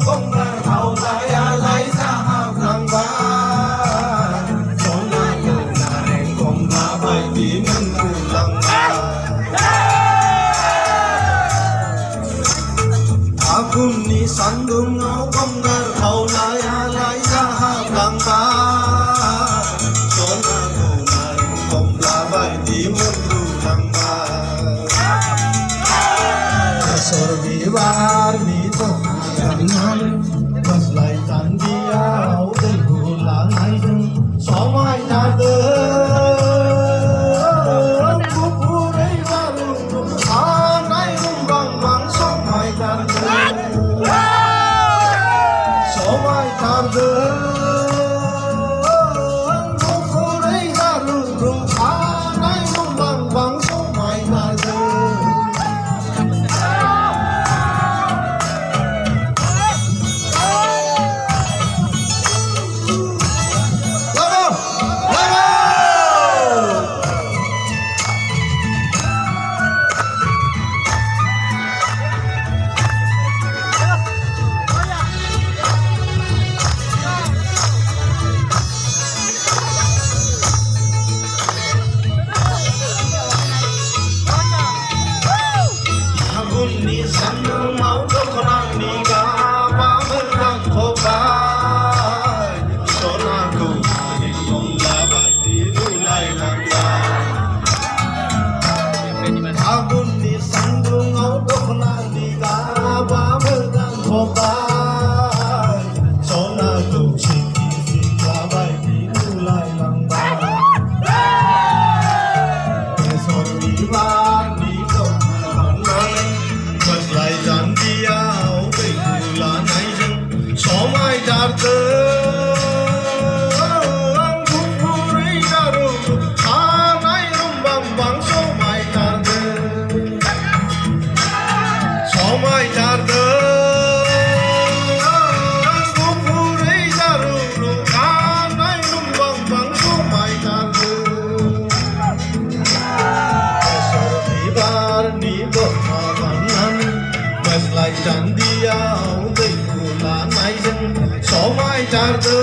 công là thầu lấy ra học lăng ba số là người là đèn công là bài tí mình cùng lăng ba aku ni sandung ngau công là thầu lấy ra học lăng ba số là người là đèn công là bài tí mình cùng lăng ba Sorbivar mito kanal baslai tandia udai gula naijung somai nade kupurei baru anai rumbang bang somai tarde kupurei baru anai rumbang bang somai tarde ni sandung mau dokonan ni gaba berang kobai sonaku ni komla bati mulai langga agun ni sandung mau dokonan ni gaba berang kobai sonaku siki bati mulai langga esok diwan di dokonan Baslai jandia udai gula naijung somai tarde kupurei baru anai rumbang bang somai tarde kupurei baru anai rumbang bang somai tarde esok dibar ni dokanan Baslai jandia udai gula naijung somai tarde